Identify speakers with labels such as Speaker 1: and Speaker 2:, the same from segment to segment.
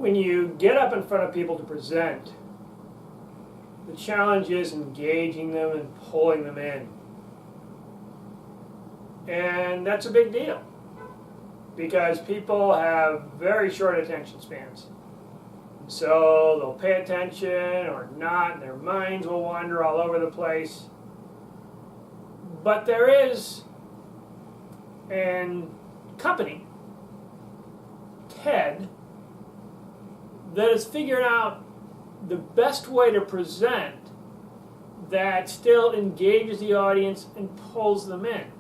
Speaker 1: when you get up in front of people to present, the challenge is engaging them and pulling them in. And that's a big deal because people have very short attention spans. So they'll pay attention or not, and their minds will wander all over the place. But there is a company, TED, that has figured out the best way to present that still engages the audience and pulls them in.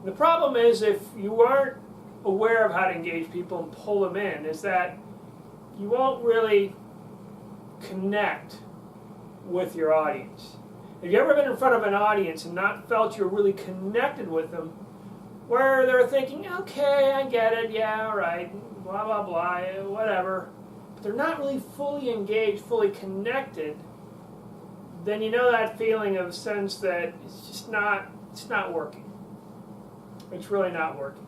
Speaker 1: The problem is, if you aren't aware of how to engage people and pull them in, is that you won't really connect with your audience. Have you ever been in front of an audience and not felt you're really connected with them, where they're thinking, okay, I get it, yeah, all right, blah, blah, blah, whatever, but they're not really fully engaged, fully connected, then you know that feeling of sense that it's not working. It's really not working.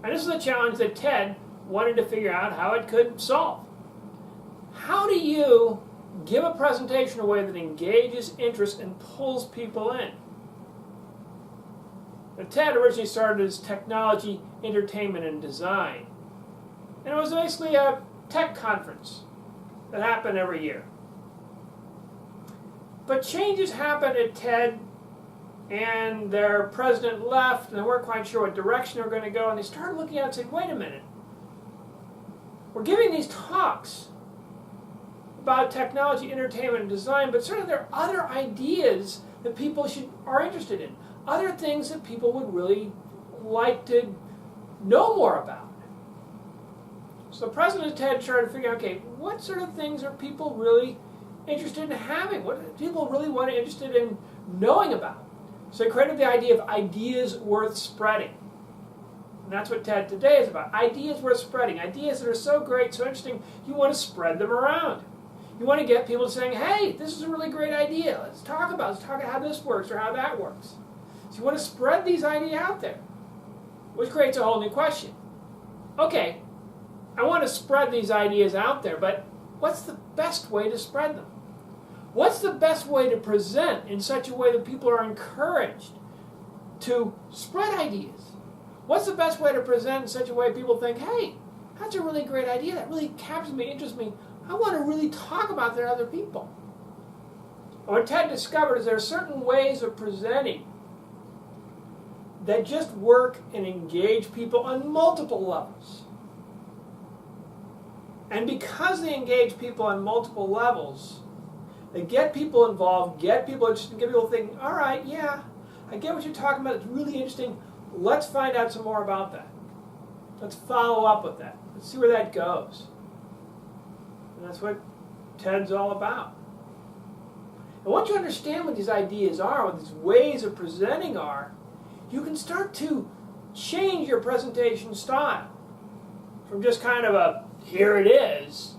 Speaker 1: And this is a challenge that TED wanted to figure out how it could solve. How do you give a presentation in a way that engages interest and pulls people in? Now, TED originally started as Technology, Entertainment, and Design. And it was basically a tech conference that happened every year. But changes happened at TED, and their president left, and they weren't quite sure what direction they were going to go, and they started looking at it and saying, wait a minute, we're giving these talks about technology, entertainment, and design, but certainly there are other ideas that people are interested in, other things that people would really like to know more about. So the president of TED started to figure out, okay, what sort of things are people really interested in having? What do people really interested in knowing about? So they created the idea of ideas worth spreading. And that's what TED today is about. Ideas worth spreading. Ideas that are so great, so interesting, you want to spread them around. You want to get people saying, hey, this is a really great idea. Let's talk about how this works or how that works. So you want to spread these ideas out there, which creates a whole new question. Okay, I want to spread these ideas out there, but what's the best way to spread them? What's the best way to present in such a way that people are encouraged to spread ideas? What's the best way to present in such a way people think, hey, that's a really great idea, that really captures me, interests me, I want to really talk about that to other people. And what TED discovered is there are certain ways of presenting that just work and engage people on multiple levels. And because they engage people on multiple levels, they get people involved, get people interested, get people thinking, all right, yeah, I get what you're talking about, it's really interesting, let's find out some more about that. Let's follow up with that. Let's see where that goes. And that's what TED's all about. And once you understand what these ideas are, what these ways of presenting are, you can start to change your presentation style from just kind of a, here it is,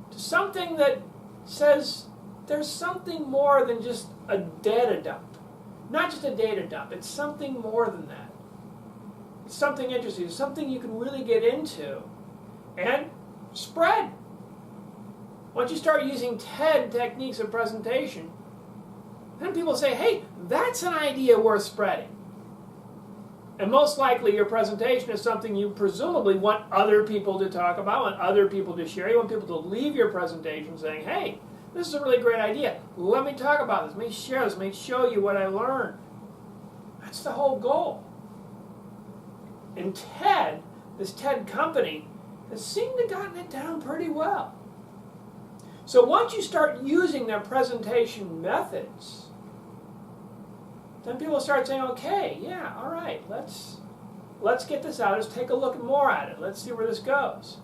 Speaker 1: to something that says there's something more than just a data dump. Not just a data dump, it's something more than that. It's something interesting, it's something you can really get into and spread. Once you start using TED techniques of presentation, then people say, hey, that's an idea worth spreading. And most likely your presentation is something you presumably want other people to talk about, want other people to share. You want people to leave your presentation saying, hey, this is a really great idea. Let me talk about this. Let me share this. Let me show you what I learned. That's the whole goal. And TED, this TED company, has seemed to have gotten it down pretty well. So once you start using their presentation methods, then people start saying, okay, yeah, all right, let's get this out. Let's take a look more at it. Let's see where this goes.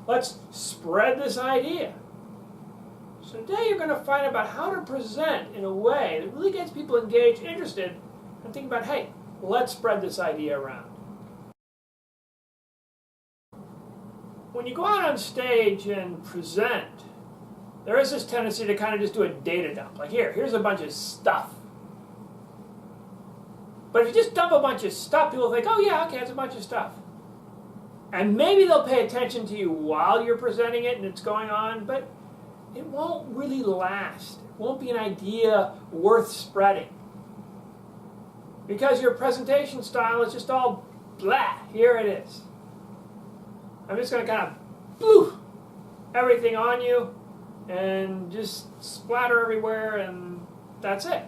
Speaker 1: Let's spread this idea. So today you're going to find about how to present in a way that really gets people engaged, interested, and think about, hey, let's spread this idea around. When you go out on stage and present, there is this tendency to kind of just do a data dump. Like here's a bunch of stuff. But if you just dump a bunch of stuff, people think, oh yeah, okay, it's a bunch of stuff. And maybe they'll pay attention to you while you're presenting it and it's going on, but it won't really last. It won't be an idea worth spreading. Because your presentation style is just all blah, here it is. I'm just going to kind of blue everything on you and just splatter everywhere, and that's it.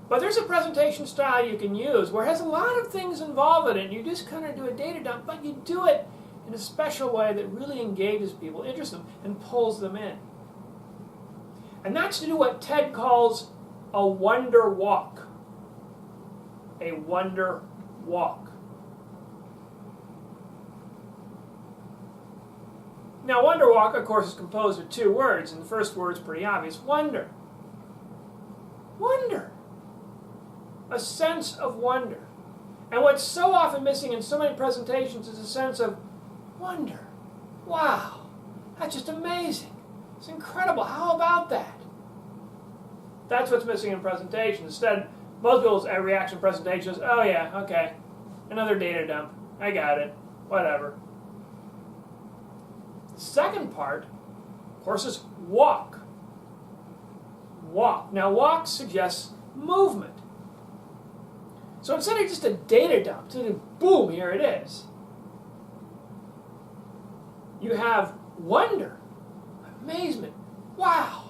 Speaker 1: But there's a presentation style you can use where it has a lot of things involved in it. You just kind of do a data dump, but you do it in a special way that really engages people, interests them, and pulls them in. And that's to do what Ted calls a wonder walk. A wonder walk. Now, Wonderwalk, of course, is composed of two words, and the first word is pretty obvious: wonder. Wonder. A sense of wonder. And what's so often missing in so many presentations is a sense of wonder. Wow, that's just amazing. It's incredible. How about that? That's what's missing in presentations. Instead, most people's reaction to presentation is, oh yeah, okay, another data dump. I got it. Whatever. The second part, of course, is walk. Walk. Now, walk suggests movement. So instead of just a data dump, so boom, here it is, you have wonder, amazement, wow,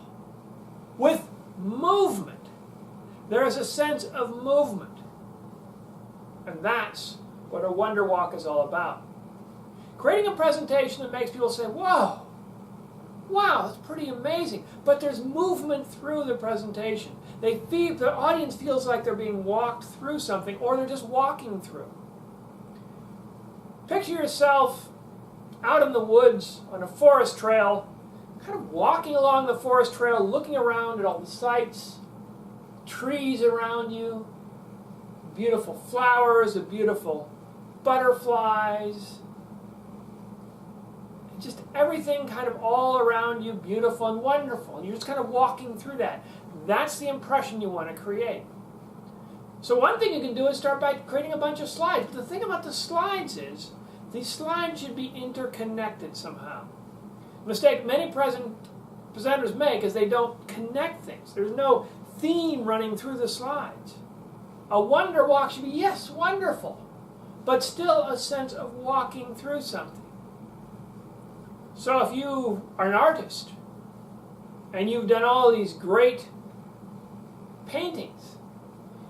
Speaker 1: with movement. There is a sense of movement. And that's what a wonder walk is all about. Creating a presentation that makes people say, whoa, wow, that's pretty amazing. But there's movement through the presentation. The audience feels like they're being walked through something, or they're just walking through. Picture yourself out in the woods on a forest trail, kind of walking along the forest trail, looking around at all the sights, trees around you, beautiful flowers, the beautiful butterflies, just everything kind of all around you, beautiful and wonderful. And you're just kind of walking through that. That's the impression you want to create. So one thing you can do is start by creating a bunch of slides. But the thing about the slides is, these slides should be interconnected somehow. The mistake many presenters make is they don't connect things. There's no theme running through the slides. A wonder walk should be, yes, wonderful, but still a sense of walking through something. So if you are an artist and you've done all these great paintings,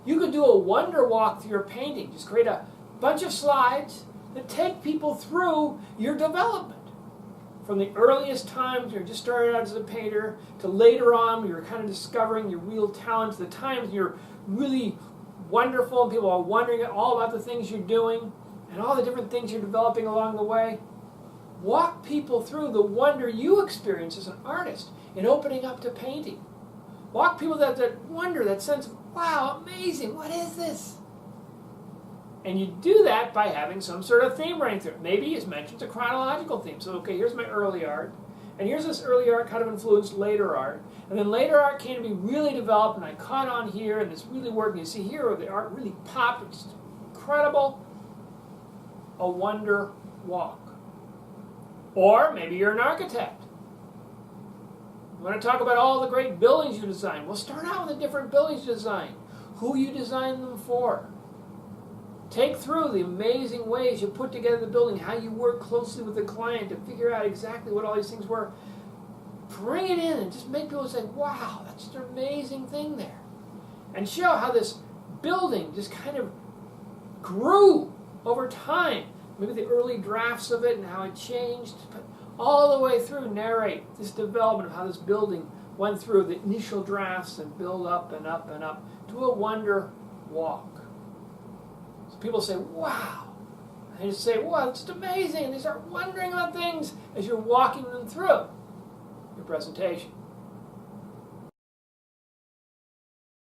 Speaker 1: you could do a wonder walk through your painting. Just create a bunch of slides that take people through your development. From the earliest times you're just starting out as a painter, to later on when you're kind of discovering your real talents, the times you're really wonderful and people are wondering all about the things you're doing and all the different things you're developing along the way. Walk people through the wonder you experience as an artist in opening up to painting. Walk people that wonder, that sense of, wow, amazing, what is this? And you do that by having some sort of theme running through it. Maybe, as mentioned, a chronological theme. So, okay, here's my early art, and here's this early art kind of influenced later art, and then later art came to be really developed, and I caught on here, and it's really working. You see here where the art really popped, it's incredible. A wonder walk. Or maybe you're an architect. You want to talk about all the great buildings you design. Well, start out with the different buildings you design. Who you designed them for. Take through the amazing ways you put together the building, how you work closely with the client to figure out exactly what all these things were. Bring it in and just make people say, wow, that's an amazing thing there. And show how this building just kind of grew over time. Maybe the early drafts of it and how it changed, but all the way through narrate this development of how this building went through the initial drafts and build up and up and up to a wonder walk. So people say, wow. And they just say, wow, it's just amazing. And they start wondering about things as you're walking them through your presentation.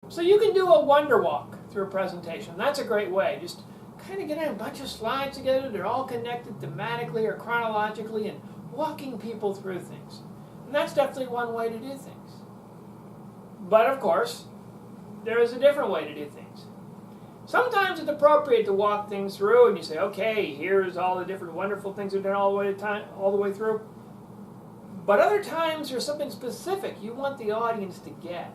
Speaker 1: So you can do a wonder walk through a presentation. That's a great way. Just kind of get a bunch of slides together. They're all connected thematically or chronologically and walking people through things. And that's definitely one way to do things. But of course, there is a different way to do things. Sometimes it's appropriate to walk things through and you say, okay, here's all the different wonderful things we've done all the way through. But other times there's something specific you want the audience to get.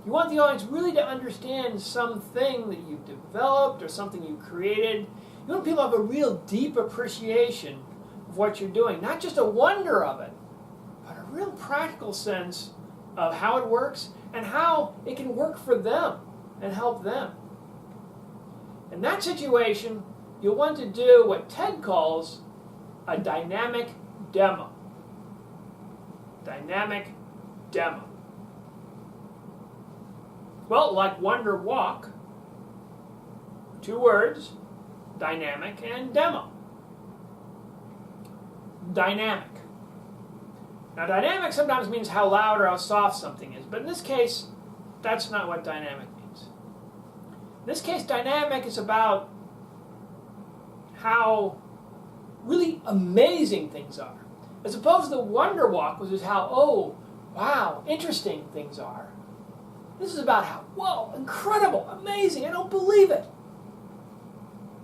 Speaker 1: You want the audience really to understand something that you've developed or something you've created. You want people to have a real deep appreciation of what you're doing. Not just a wonder of it, but a real practical sense of how it works and how it can work for them and help them. In that situation, you'll want to do what Ted calls a dynamic demo. Dynamic demo. Well, like Wonderwalk, 2 words, dynamic and demo. Dynamic. Now, dynamic sometimes means how loud or how soft something is, but in this case, that's not what dynamic means. In this case, dynamic is about how really amazing things are. As opposed to the Wonderwalk, which is how, oh, wow, interesting things are. This is about how, whoa, incredible, amazing, I don't believe it.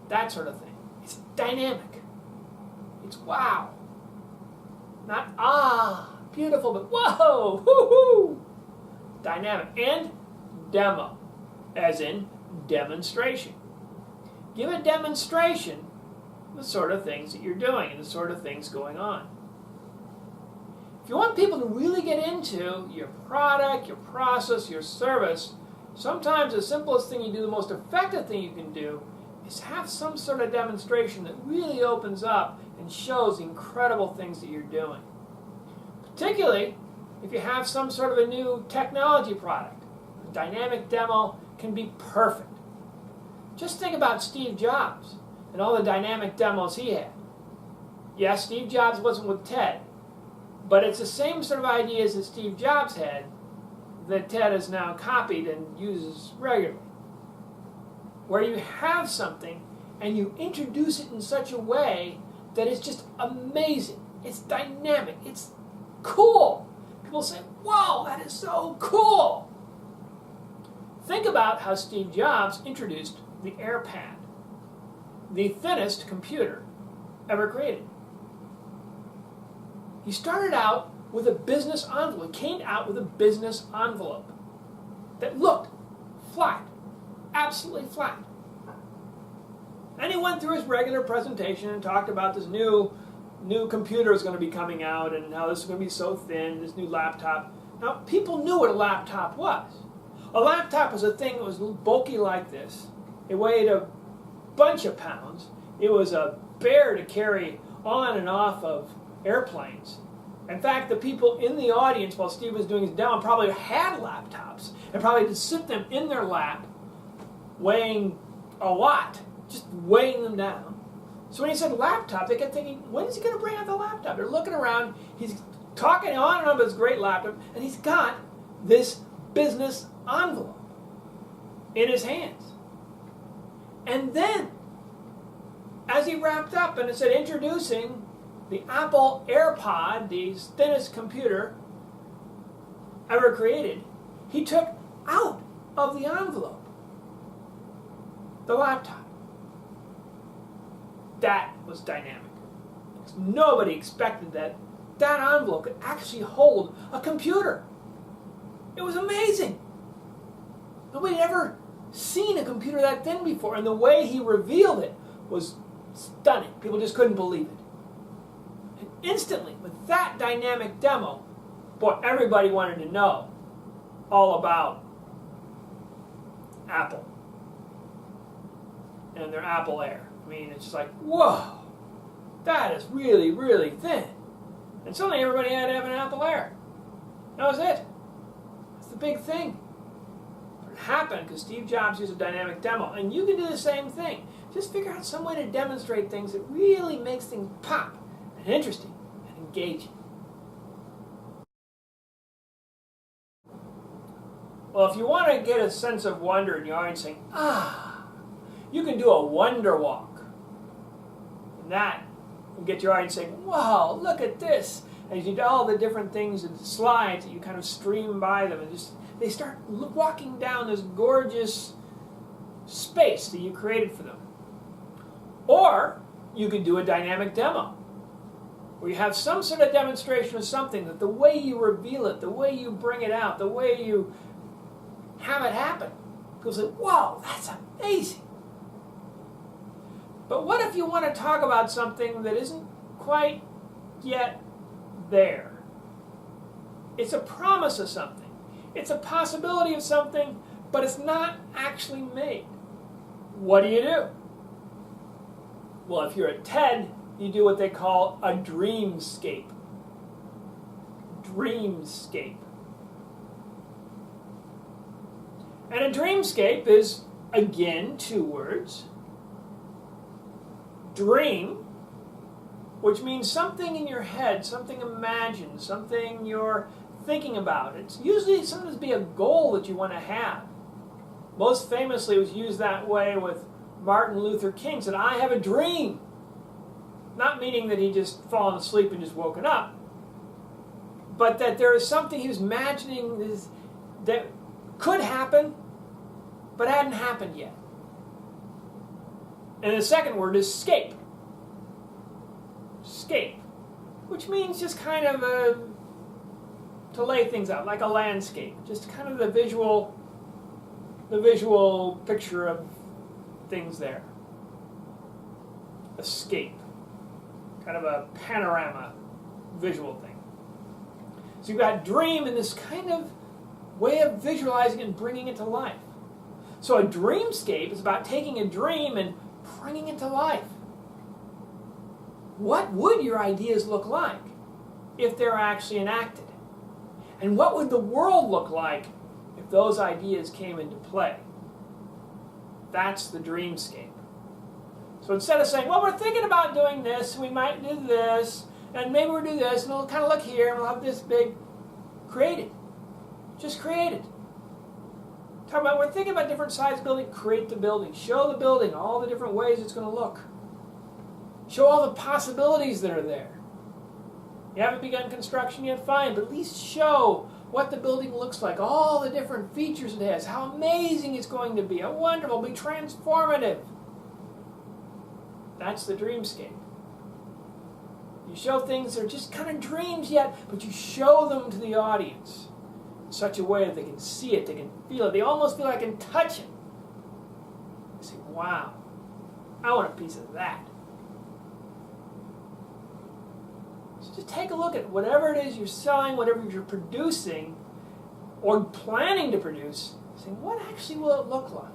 Speaker 1: That sort of thing. It's dynamic. It's wow. Not, ah, beautiful, but whoa, whoo-hoo. Dynamic. And demo, as in demonstration. Give a demonstration of the sort of things that you're doing and the sort of things going on. If you want people to really get into your product, your process, your service, sometimes the simplest thing you do, the most effective thing you can do, is have some sort of demonstration that really opens up and shows the incredible things that you're doing. Particularly if you have some sort of a new technology product. A dynamic demo can be perfect. Just think about Steve Jobs and all the dynamic demos he had. Yes, Steve Jobs wasn't with Ted, but it's the same sort of ideas that Steve Jobs had that Ted has now copied and uses regularly. Where you have something and you introduce it in such a way that it's just amazing. It's dynamic. It's cool. People say, whoa, that is so cool. Think about how Steve Jobs introduced the AirPad, the thinnest computer ever created. He started out with a business envelope. He came out with a business envelope that looked flat, absolutely flat. And he went through his regular presentation and talked about this new computer is going to be coming out and how this is going to be so thin, this new laptop. Now, people knew what a laptop was. A laptop was a thing that was bulky like this. It weighed a bunch of pounds. It was a bear to carry on and off of airplanes. In fact, the people in the audience while Steve was doing his demo probably had laptops and probably had to sit them in their lap, weighing a lot, just weighing them down. So when he said laptop, they kept thinking, when is he going to bring out the laptop? They're looking around, he's talking on and on about his great laptop, and he's got this business envelope in his hands. And then, as he wrapped up and it said, introducing the Apple AirPod, the thinnest computer ever created, he took out of the envelope the laptop. That was dynamic. Nobody expected that envelope could actually hold a computer. It was amazing. Nobody had ever seen a computer that thin before, and the way he revealed it was stunning. People just couldn't believe it. And instantly, with that dynamic demo, boy, everybody wanted to know all about Apple and their Apple Air. I mean, it's just like, whoa, that is really, really thin. And suddenly everybody had to have an Apple Air. That was it. That's the big thing. But it happened because Steve Jobs used a dynamic demo. And you can do the same thing. Just figure out some way to demonstrate things that really makes things pop and interesting and engaging. Well, if you want to get a sense of wonder in your audience saying, you can do a Wonderwalk. And that will get your audience saying, wow, look at this. And you do all the different things and slides that you kind of stream by them and just they start walking down this gorgeous space that you created for them. Or you could do a dynamic demo, where you have some sort of demonstration of something, that the way you reveal it, the way you bring it out, the way you have it happen, people say, whoa, that's amazing. But what if you want to talk about something that isn't quite yet there? It's a promise of something. It's a possibility of something, but it's not actually made. What do? Well, if you're at TED, you do what they call a dreamscape. Dreamscape. And a dreamscape is, again, 2 words. Dream, which means something in your head, something imagined, something you're thinking about. It's usually sometimes be a goal that you want to have. Most famously, it was used that way with Martin Luther King. Said, I have a dream. Not meaning that he just fallen asleep and just woken up, but that there is something he was imagining that could happen, but hadn't happened yet. And the second word is scape. Scape, which means just kind of to lay things out, like a landscape, just kind of the visual picture of things there. Escape, kind of a panorama visual thing. So you've got dream in this kind of way of visualizing and bringing it to life. So a dreamscape is about taking a dream and bringing it to life. What would your ideas look like if they're actually enacted? And what would the world look like if those ideas came into play? That's the dreamscape. So instead of saying, well, we're thinking about doing this, we might do this, and maybe we'll do this, and it'll kind of look here, and we'll have this big, create it. Just create it. Talk about, we're thinking about different size building, create the building. Show the building, all the different ways it's going to look. Show all the possibilities that are there. You haven't begun construction yet, fine, but at least show what the building looks like, all the different features it has, how amazing it's going to be, how wonderful, be transformative. That's the dreamscape. You show things that are just kind of dreams yet, but you show them to the audience in such a way that they can see it, they can feel it, they almost feel like I can touch it. They say, wow, I want a piece of that. So just take a look at whatever it is you're selling, whatever you're producing, or planning to produce, saying, what actually will it look like?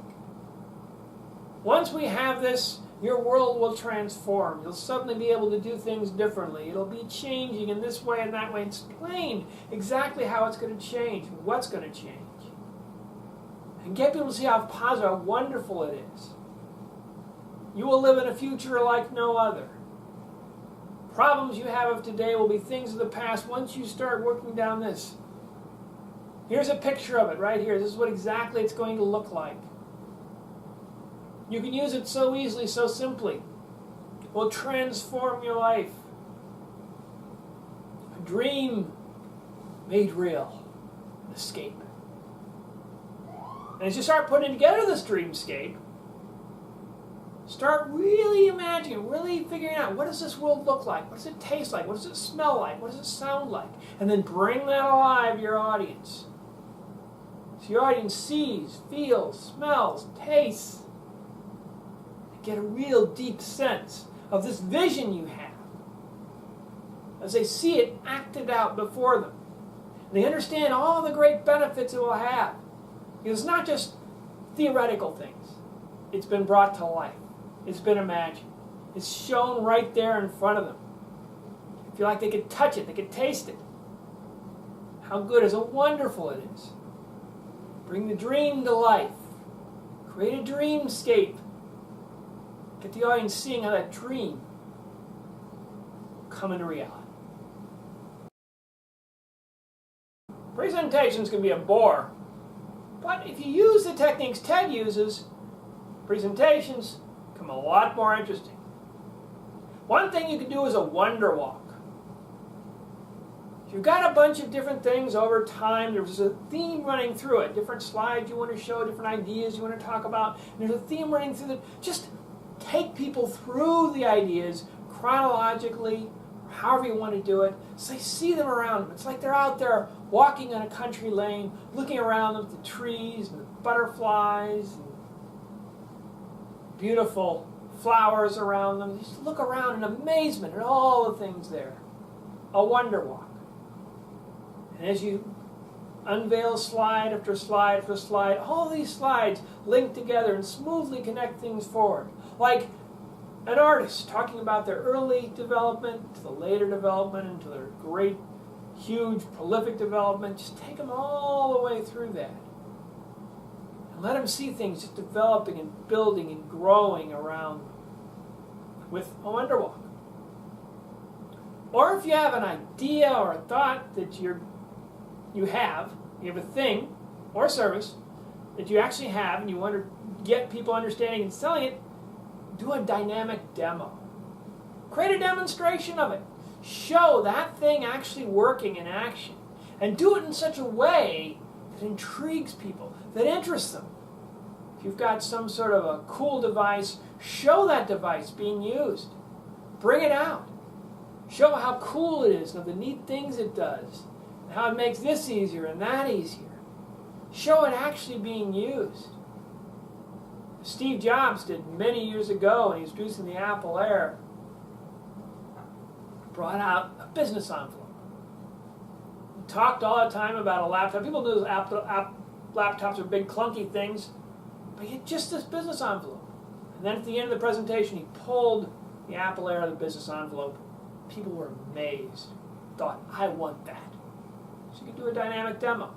Speaker 1: Once we have this, your world will transform. You'll suddenly be able to do things differently. It'll be changing in this way and that way. Explain exactly how it's going to change, what's going to change. And get people to see how positive, how wonderful it is. You will live in a future like no other. Problems you have of today will be things of the past once you start working down this. Here's a picture of it right here. This is what exactly it's going to look like. You can use it so easily, so simply. It will transform your life. A dream made real. An escape. And as you start putting together this dreamscape, start really imagining, really figuring out, what does this world look like? What does it taste like? What does it smell like? What does it sound like? And then bring that alive to your audience. So your audience sees, feels, smells, tastes. Get a real deep sense of this vision you have as they see it acted out before them. And they understand all the great benefits it will have. Because it's not just theoretical things. It's been brought to life. It's been imagined. It's shown right there in front of them. They feel like they could touch it, they could taste it. How good is it, how wonderful it is. Bring the dream to life. Create a dreamscape. Get the audience seeing how that dream will come into reality. Presentations can be a bore, but if you use the techniques TED uses, presentations become a lot more interesting. One thing you can do is a Wonderwalk. If you've got a bunch of different things over time, there's a theme running through it. Different slides you want to show, different ideas you want to talk about. And there's a theme running through it. Just take people through the ideas chronologically, however you want to do it, so they see them around them. It's like they're out there walking on a country lane, looking around them at the trees and the butterflies and beautiful flowers around them. Just look around in amazement at all the things there. A Wonderwalk. And as you unveil slide after slide after slide, all these slides link together and smoothly connect things forward. Like an artist talking about their early development to the later development and to their great, huge, prolific development. Just take them all the way through that. And let them see things just developing and building and growing around them with a Wonderwalk. Or if you have an idea or a thought that you have a thing or service that you actually have and you want to get people understanding and selling it, do a dynamic demo. Create a demonstration of it. Show that thing actually working in action. And do it in such a way that intrigues people, that interests them. If you've got some sort of a cool device, show that device being used. Bring it out. Show how cool it is and the neat things it does. And how it makes this easier and that easier. Show it actually being used. Steve Jobs did many years ago when he was introducing the Apple Air. Brought out a business envelope. He talked all the time about a laptop. People knew laptops are big clunky things, but he had just this business envelope. And then at the end of the presentation, he pulled the Apple Air out of the business envelope. People were amazed. Thought, I want that. So you could do a dynamic demo.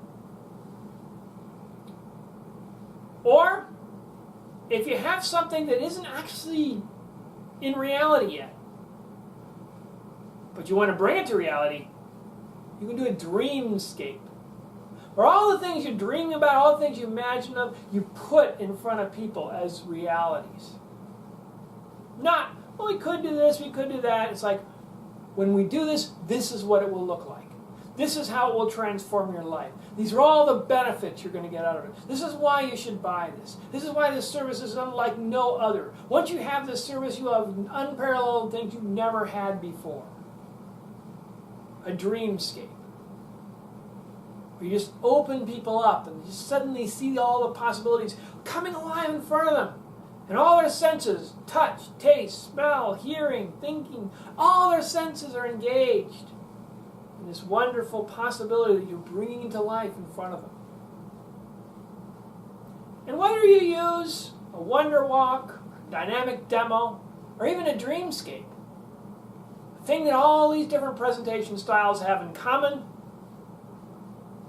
Speaker 1: Or if you have something that isn't actually in reality yet, but you want to bring it to reality, you can do a dreamscape. Where all the things you're dreaming about, all the things you imagine of, you put in front of people as realities. Not, well, we could do this, we could do that. It's like, when we do this, this is what it will look like. This is how it will transform your life. These are all the benefits you're going to get out of it. This is why you should buy this. This is why this service is unlike no other. Once you have this service, you have unparalleled things you've never had before. A dreamscape. Where you just open people up and you suddenly see all the possibilities coming alive in front of them. And all their senses, touch, taste, smell, hearing, thinking, all their senses are engaged in this wonderful possibility that you're bringing into life in front of them. And whether you use a Wonderwalk, a dynamic demo, or even a dreamscape, the thing that all these different presentation styles have in common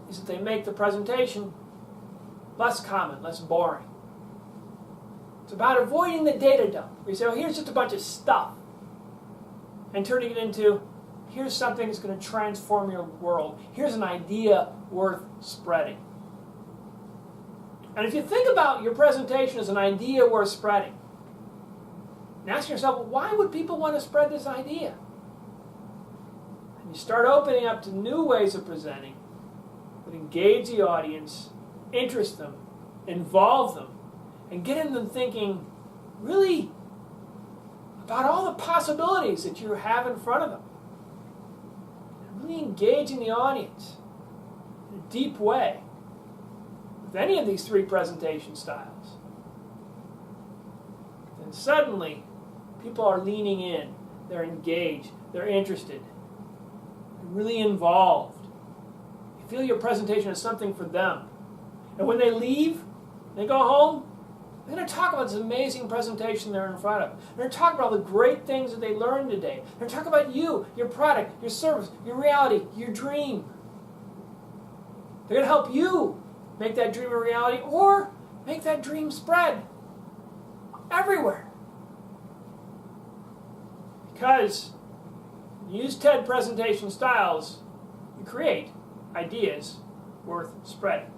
Speaker 1: is that they make the presentation less common, less boring. It's about avoiding the data dump. Where you say, oh, here's just a bunch of stuff. And turning it into, here's something that's going to transform your world. Here's an idea worth spreading. And if you think about your presentation as an idea worth spreading, and ask yourself, well, why would people want to spread this idea? And you start opening up to new ways of presenting that engage the audience, interest them, involve them, and getting them thinking really about all the possibilities that you have in front of them. And really engaging the audience in a deep way with any of these three presentation styles. Then suddenly, people are leaning in, they're engaged, they're interested, they're really involved. You feel your presentation is something for them. And when they leave, they go home, they're going to talk about this amazing presentation they're in front of. They're going to talk about all the great things that they learned today. They're going to talk about you, your product, your service, your reality, your dream. They're going to help you make that dream a reality or make that dream spread everywhere. Because you use TED presentation styles, you create ideas worth spreading.